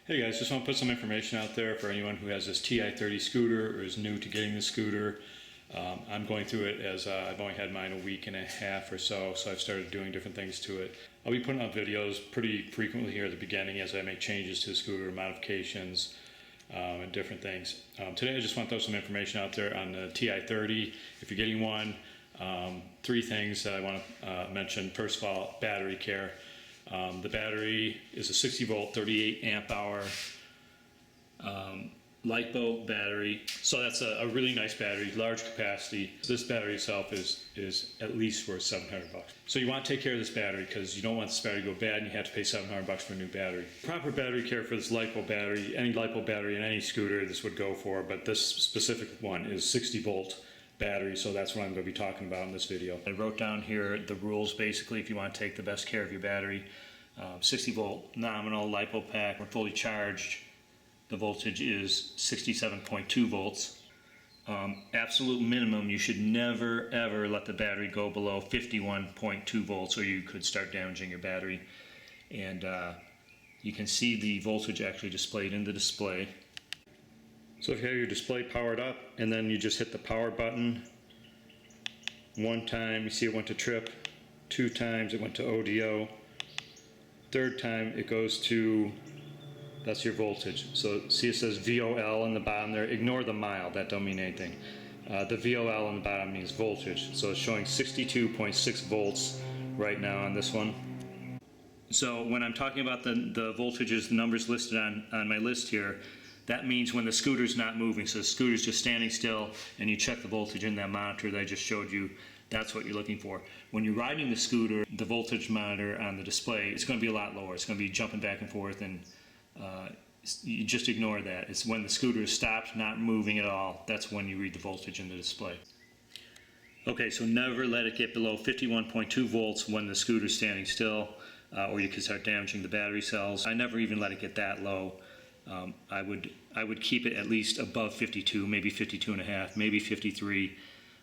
Hey guys, just want to put some information out there for anyone who has this Ti-30 scooter or is new to getting the scooter. I'm going through it as I've only had mine a week and a half or so I've started doing different things to it. I'll be putting out videos pretty frequently here at the beginning as I make changes to the scooter, modifications, and different things. Today I just want to throw some information out there on the Ti-30. If you're getting one, three things that I want to mention. First of all, battery care. The battery is a 60 volt, 38 amp hour LiPo battery. So that's a really nice battery, large capacity. This battery itself is at least worth $700. So you want to take care of this battery because you don't want this battery to go bad and you have to pay $700 for a new battery. Proper battery care for this LiPo battery, any LiPo battery in any scooter this would go for, but this specific one is 60 volt battery, so that's what I'm going to be talking about in this video. I wrote down here the rules basically if you want to take the best care of your battery. 60 volt nominal LiPo pack, when fully charged, the voltage is 67.2 volts. Absolute minimum, you should never ever let the battery go below 51.2 volts or you could start damaging your battery. And you can see the voltage actually displayed in the display. So if you have your display powered up and then you just hit the power button, one time you see it went to trip, two times it went to ODO, third time it goes to, that's your voltage. So see it says VOL in the bottom there, ignore the mild, that don't mean anything. The VOL in the bottom means voltage, so it's showing 62.6 volts right now on this one. So when I'm talking about the voltages, the numbers listed on my list here, that means when the scooter's not moving, so the scooter's just standing still and you check the voltage in that monitor that I just showed you, that's what you're looking for. When you're riding the scooter, the voltage monitor on the display is going to be a lot lower. It's going to be jumping back and forth, and you just ignore that. It's when the scooter is stopped, not moving at all, that's when you read the voltage in the display. Okay, so never let it get below 51.2 volts when the scooter's standing still, or you could start damaging the battery cells. I never even let it get that low. I would keep it at least above 52, maybe 52 and a half, maybe 53,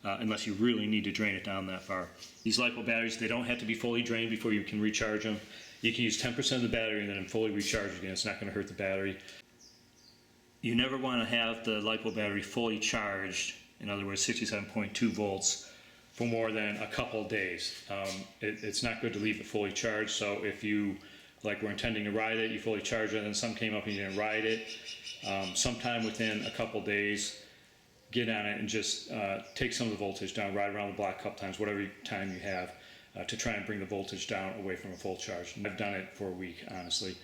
unless you really need to drain it down that far. These LiPo batteries, they don't have to be fully drained before you can recharge them. You can use 10% of the battery and then fully recharge it again. It's not going to hurt the battery. You never want to have the LiPo battery fully charged, in other words 67.2 volts, for more than a couple of days. It's not good to leave it fully charged, so if you were intending to ride it, you fully charge it, and then some came up and you didn't ride it, sometime within a couple days, get on it and just take some of the voltage down, ride around the block a couple times, whatever time you have, to try and bring the voltage down away from a full charge. I've done it for a week, honestly,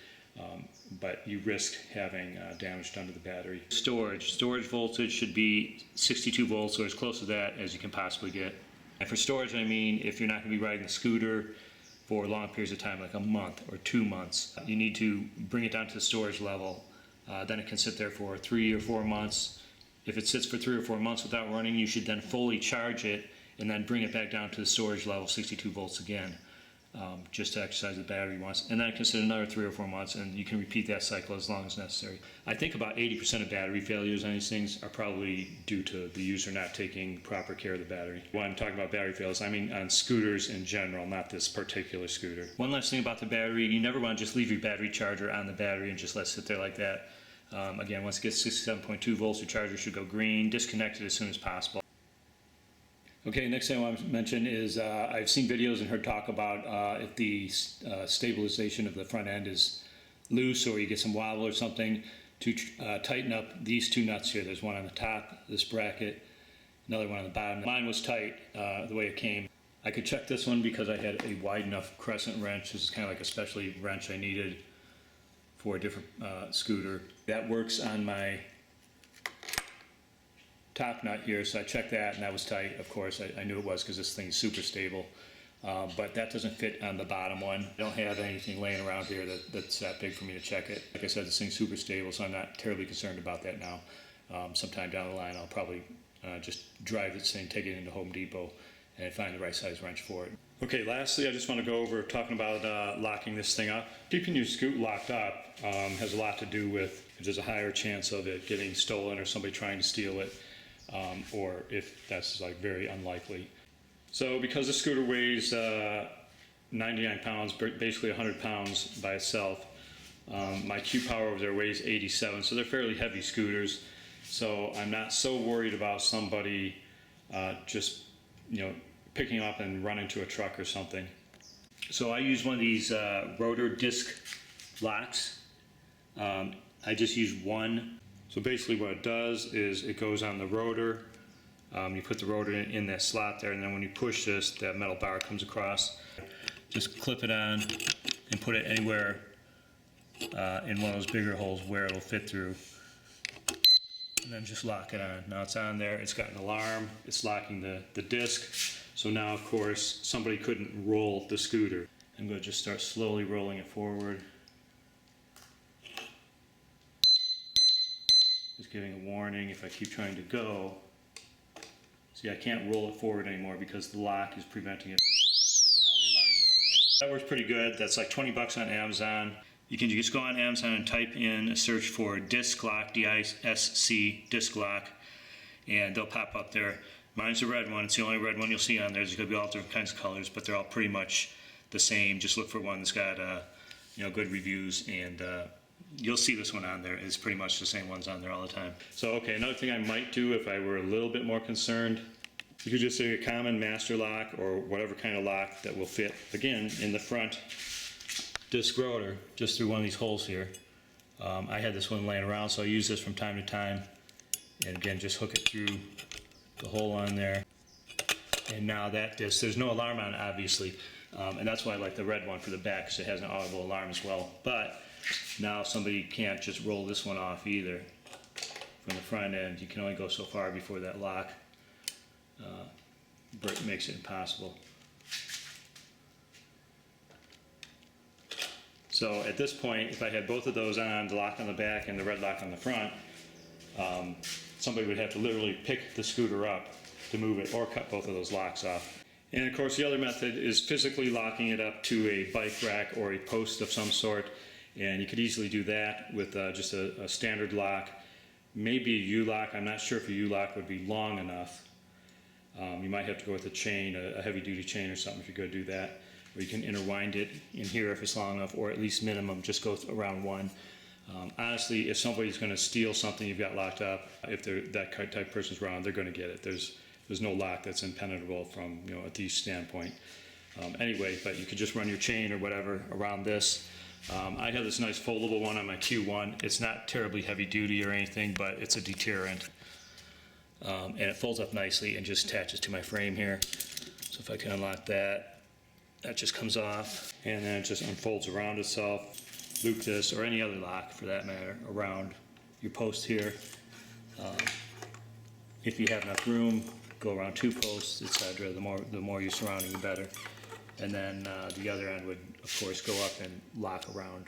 but you risk having damage done to the battery. Storage voltage should be 62 volts or as close to that as you can possibly get. And for storage, I mean if you're not going to be riding the scooter for long periods of time, like a month or 2 months, you need to bring it down to the storage level. Then it can sit there for 3 or 4 months. If it sits for 3 or 4 months without running, you should then fully charge it and then bring it back down to the storage level, 62 volts again, just to exercise the battery once. And then it can sit another 3 or 4 months, and you can repeat that cycle as long as necessary. I think about 80% of battery failures on these things are probably due to the user not taking proper care of the battery. When I'm talking about battery failures, I mean on scooters in general, not this particular scooter. One last thing about the battery, you never want to just leave your battery charger on the battery and just let it sit there like that. Again, once it gets 67.2 volts, your charger should go green. Disconnect it as soon as possible. Okay, next thing I want to mention is I've seen videos and heard talk about if the stabilization of the front end is loose or you get some wobble or something, to tighten up these two nuts here. There's one on the top, this bracket, another one on the bottom. Mine was tight the way it came. I could check this one because I had a wide enough crescent wrench. This is kind of like a specialty wrench I needed for a different scooter. That works on my top nut here, so I checked that and that was tight. Of course, I knew it was because this thing is super stable, but that doesn't fit on the bottom one. I don't have anything laying around here that's that big for me to check it. Like I said, this thing's super stable, so I'm not terribly concerned about that now. Sometime down the line, I'll probably just drive this thing, take it into Home Depot, and find the right size wrench for it. Okay, lastly, I just want to go over talking about locking this thing up. Keeping your scoot locked up has a lot to do with if there's a higher chance of it getting stolen or somebody trying to steal it, or if that's very unlikely. So because the scooter weighs 99 pounds, basically 100 pounds by itself, My Q Power over there weighs 87, so they're fairly heavy scooters. So I'm not so worried about somebody just picking up and run into a truck or something. So I use one of these rotor disc locks. I just use one. So basically what it does is it goes on the rotor. You put the rotor in that slot there, and then when you push this, that metal bar comes across. Just clip it on and put it anywhere in one of those bigger holes where it'll fit through. And then just lock it on. Now it's on there, it's got an alarm, it's locking the disc. So now of course somebody couldn't roll the scooter. I'm going to just start slowly rolling it forward. Just giving a warning if I keep trying to go. See, I can't roll it forward anymore because the lock is preventing it. And now the alarm's going off. That works pretty good. That's like 20 bucks on Amazon. You can just go on Amazon and type in a search for disc lock, D-I-S-C, disc lock, and they'll pop up there. Mine's the red one. It's the only red one you'll see on there. There's going to be all different kinds of colors, but they're all pretty much the same. Just look for one that's got good reviews, and you'll see this one on there. It's pretty much the same ones on there all the time. So, okay, another thing I might do if I were a little bit more concerned, you could just do a common master lock or whatever kind of lock that will fit, again, in the front disc rotor, just through one of these holes here. I had this one laying around, so I use this from time to time. And again, just hook it through the hole on there. And now that disc, there's no alarm on it, obviously. And that's why I like the red one for the back, because it has an audible alarm as well. But now somebody can't just roll this one off either from the front end. You can only go so far before that lock makes it impossible. So at this point, if I had both of those on, the lock on the back and the red lock on the front, somebody would have to literally pick the scooter up to move it or cut both of those locks off. And of course the other method is physically locking it up to a bike rack or a post of some sort, and you could easily do that with just a standard lock, maybe a U-lock. I'm not sure if a U-lock would be long enough. You might have to go with a chain, a heavy duty chain or something if you're going to do that. Or you can interwind it in here if it's long enough, or at least minimum just go around one. Honestly, if somebody's going to steal something you've got locked up, if they're that type of person's around, they're going to get it. There's no lock that's impenetrable from a thief standpoint. Anyway, but you could just run your chain or whatever around this. I have this nice foldable one on my Q1. It's not terribly heavy duty or anything, but it's a deterrent. And it folds up nicely and just attaches to my frame here. So if I can unlock that, that just comes off, and then it just unfolds around itself. Loop this, or any other lock for that matter, around your post here. If you have enough room, go around two posts, etc. The more you're surrounding, the better. And then the other end would, of course, go up and lock around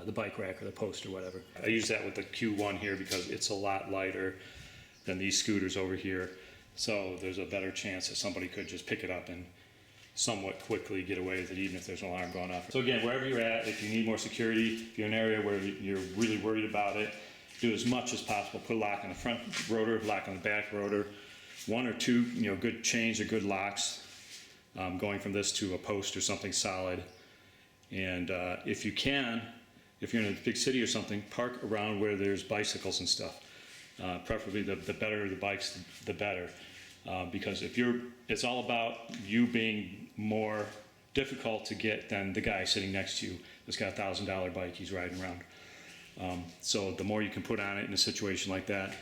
the bike rack or the post or whatever. I use that with the Q1 here because it's a lot lighter than these scooters over here. So there's a better chance that somebody could just pick it up and somewhat quickly get away with it, even if there's an alarm going off. So again, wherever you're at, if you need more security, if you're in an area where you're really worried about it, do as much as possible. Put a lock on the front rotor, lock on the back rotor, one or two good chains or good locks going from this to a post or something solid. And if you can, if you're in a big city or something, park around where there's bicycles and stuff. Preferably the better the bikes, the better. Because it's all about you being more difficult to get than the guy sitting next to you that's got a $1,000 bike he's riding around. So the more you can put on it in a situation like that,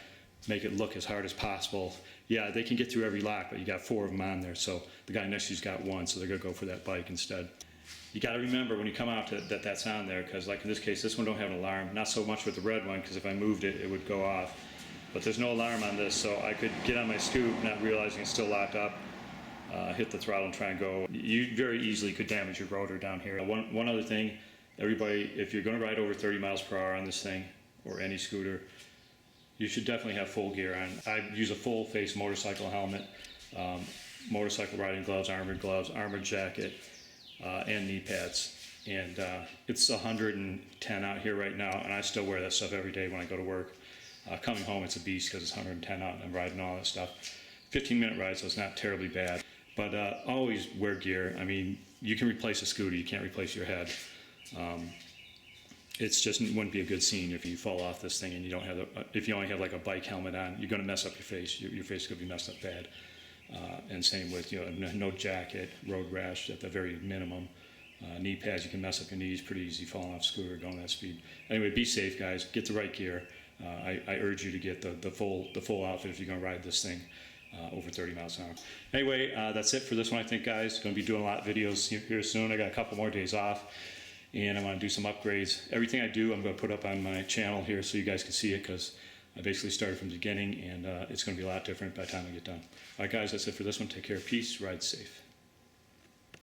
make it look as hard as possible. Yeah, they can get through every lock, but you got 4 of them on there, so the guy next to you's got 1, so they're going to go for that bike instead. You got to remember when you come out that that's on there, because like in this case, this one don't have an alarm. Not so much with the red one, because if I moved it, it would go off. But there's no alarm on this, so I could get on my scoop, not realizing it's still locked up, hit the throttle and try and go. You very easily could damage your rotor down here. One other thing, everybody, if you're going to ride over 30 miles per hour on this thing, or any scooter, you should definitely have full gear on. I use a full face motorcycle helmet, motorcycle riding gloves, armored jacket, and knee pads. And it's 110 out here right now, and I still wear that stuff every day when I go to work. Coming home, it's a beast because it's 110 out and I'm riding all that stuff. 15-minute ride, so it's not terribly bad. But always wear gear. I mean, you can replace a scooter, you can't replace your head. it's just wouldn't be a good scene if you fall off this thing and you don't have if you only have like a bike helmet on. You're going to mess up your face. Your face is going to be messed up bad. And same with no jacket, road rash at the very minimum. Knee pads, you can mess up your knees pretty easy falling off scooter going that speed. Anyway, be safe, guys. Get the right gear. I urge you to get the full outfit if you're going to ride this thing over 30 miles an hour. Anyway, that's it for this one, I think, guys. Going to be doing a lot of videos here soon. I got a couple more days off, and I want to do some upgrades. Everything I do, I'm going to put up on my channel here so you guys can see it, because I basically started from the beginning, and it's going to be a lot different by the time I get done. All right, guys, that's it for this one. Take care. Peace. Ride safe.